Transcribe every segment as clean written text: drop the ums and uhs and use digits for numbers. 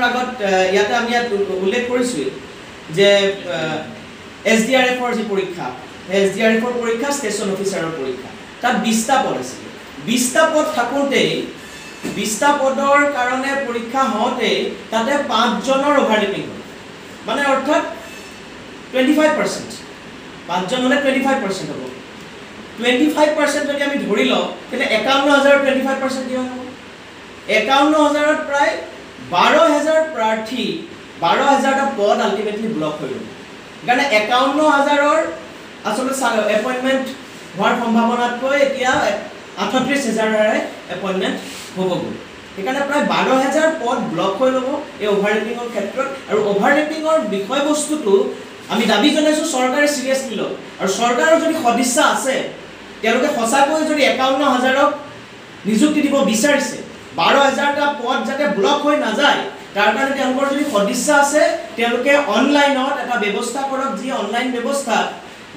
আগত ইয়াতে আমি উল্লেখ কৰিছোঁ যে SDRF-ৰ যি পৰীক্ষা SDRF-ৰ পৰীক্ষা ষ্টেচন অফিচাৰৰ পৰীক্ষা তাত 20টা পদ আছিল 20টা পদ থাকোঁতেই 20টা পদৰ কাৰণে পৰীক্ষা হওঁতে তাতে 5 জনৰ অভাৰলেপিং হ'ল মানে অৰ্থাৎ 25% 5 জন হলে 25% হ'ব 25% যদি আমি ধৰি লওঁ তেনে 51000 25% কি হ'ব 51000ত প্ৰায় 12000 প্ৰাৰ্থী 12000টা পদ আলটিমেটলি ব্লক হৈ গ'ল কাৰণ 51000ৰ আসলে এপইন্টমেন্ট হোৱাৰ সম্ভাৱনাতকৈ এতিয়া 38000ৰে এপইন্টমেন্ট হ'ব গ'ল সেইকাৰণে প্ৰায় 12000 পদ ব্লক হৈ ল'ব এই অভাৰলেপিঙৰ ক্ষেত্ৰত আৰু অভাৰলেপিঙৰ বিষয়বস্তুটো আমি দাবী জনাইছো চৰকাৰে সিৰিয়াছলি লওক আৰু চৰকাৰৰ যদি সদিচ্ছা আছে তেওঁলোকে সঁচাকৈ যদি 51000ক নিযুক্তি দিব বিচাৰিছে 12000টা পদ যাতে ব্লক হৈ নাযায় তাৰ কাৰণে তেওঁলোকৰ যদি সদিচ্ছা আছে তেওঁলোকে অনলাইনত এটা ব্যৱস্থা কৰক যি অনলাইন ব্যৱস্থা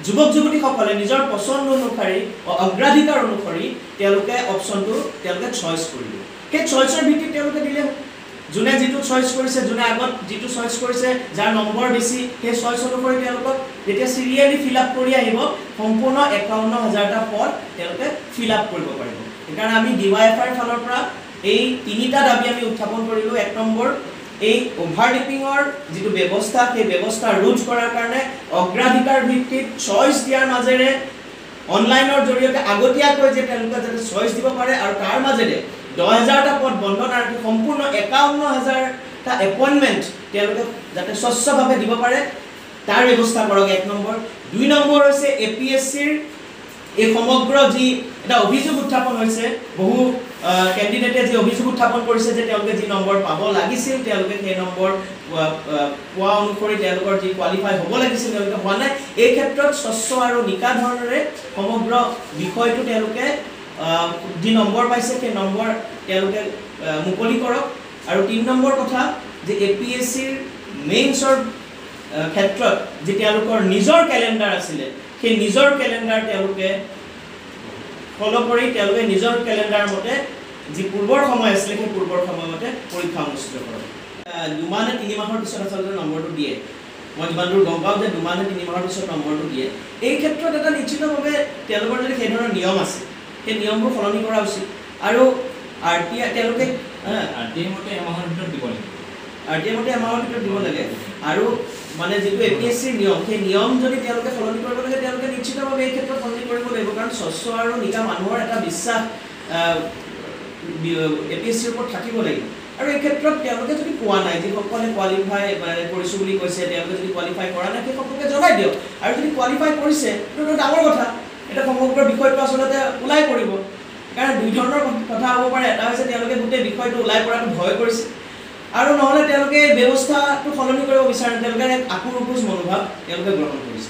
যুৱক যুৱতীসকলে নিজৰ পছন্দ অনুসৰি অগ্ৰাধিকাৰ অনুসৰি তেওঁলোকে অপচনটো তেওঁলোকে চইচ কৰিব সেই চইচৰ ভিত্তিত তেওঁলোকে দিলে যোনে যিটো চইচ কৰিছে যোনে আগত যিটো চইচ কৰিছে যাৰ নম্বৰ বেছি সেই চইচ অনুসৰি তেওঁলোকক যেতিয়া সিৰিয়ালি ফিল আপ কৰি আহিব সম্পূৰ্ণ 51000টা পদ তেওঁলোকে ফিল আপ কৰিব পাৰিব কাৰণ আমি ডিৱাইএফআইৰ ফালৰ পৰা এই তিনিটা দাবী আমি উত্থাপন কৰিলো এক নম্বৰ এই অভাৰলেপিঙৰ যিটো ব্যৱস্থা সেই ব্যৱস্থা ৰোধ কৰাৰ কাৰণে অগ্ৰাধিকাৰ ভিত্তিত চইচ দিয়াৰ মাজেৰে অনলাইনৰ জৰিয়তে আগতীয়াকৈ যে তেওঁলোকে যাতে চইচ দিব পাৰে আৰু তাৰ মাজেৰে 10000টা পদ বন্ধ নাৰাখি সম্পূৰ্ণ 51000টা এপইন্টমেন্ট তেওঁলোকে যাতে স্বচ্ছভাৱে দিব পাৰে তাৰ ব্যৱস্থা কৰক এক নম্বৰ দুই নম্বৰ হৈছে এপিএসসিৰ এই সমগ্ৰ যি এটা অভিযোগ উত্থাপন হৈছে বহু ক্যান্ডিডেটে যে অভিযোগ উত্থাপন কৰিছে যে তেওঁলোকে যি নম্বৰ পাব লাগিছিল তেওঁলোকে সেই নম্বৰ পোৱা অনুসৰি তেওঁলোকৰ যি কোৱালিফাই হ'ব লাগিছিল তেওঁলোকে হোৱা নাই এই ক্ষেত্ৰত স্বচ্ছ আৰু নিকা ধৰণৰে সমগ্ৰ বিষয়টো তেওঁলোকে যি নম্বৰ পাইছে সেই নম্বৰ তেওঁলোকে মুকলি কৰক আৰু 3 নম্বৰ কথা যে এপিএসসিৰ মেইনছৰ ক্ষেত্ৰত যে তেওঁলোকৰ নিজৰ ক্যালেন্ডাৰ আছিল সেই নিজৰ ক্যালেন্ডাৰ তেওঁলোকে ফলো কৰি তেওঁলোকে নিজৰ ক্যালেন্ডাৰ মতে যি পূৰ্বৰ সময় আছিল সেই পূৰ্বৰ সময়মতে পৰীক্ষা অনুষ্ঠিত কৰক দুমানে 3 মাহৰ পিছত আচলতে নম্বৰটো দিয়ে মই যিমানদূৰ গম পাওঁ যে দুমানে 3 মাহৰ পিছত নম্বৰটো দিয়ে এই ক্ষেত্ৰত এটা নিশ্চিতভাৱে তেওঁলোকৰ যদি সেই ধৰণৰ নিয়ম আছে সেই নিয়মবোৰ সলনি কৰা উচিত আৰু আৰটিআই তেওঁলোকে আৰটিআই মতে এমাহৰ ভিতৰত দিব লাগে আৰটিআই মতে এমাহৰ ভিতৰত দিব লাগে আৰু মানে যেটো এপিএসসি নিয়ম সেই নিয়ম যদি তেওঁলোকে সলনি কৰিব লাগে তেওঁলোকে নিশ্চিতভাৱে এই ক্ষেত্ৰত সলনি কৰিব লাগিব কাৰণ স্বচ্ছ আৰু নিকা মানুহৰ এটা বিশ্বাস এপিএসসিৰ ওপৰত থাকিব লাগিব আৰু এই ক্ষেত্ৰত তেওঁলোকে যদি পোৱা নাই যে সকলে কোৱালিফাই কৰিছো বুলি কৈছে তেওঁলোকে যদি কোৱালিফাই কৰা নাই সেই সকলোকে জনাই দিয়ক আৰু যদি কোৱালিফাই কৰিছে সেইটো ডাঙৰ কথা এটা সমগ্ৰ বিষয়টো আচলতে ওলাই পৰিব কাৰণ দুই ধৰণৰ কথা হ'ব পাৰে এটা হৈছে তেওঁলোকে গোটেই বিষয়টো ওলাই পৰাটো ভয় কৰিছে আৰু নহলে তেওঁলোকে ব্যৱস্থাটো সলনি কৰিব বিচাৰে তেওঁলোকে আকুৰ উপজ মনোভাৱ তেওঁলোকে গ্ৰহণ কৰিছে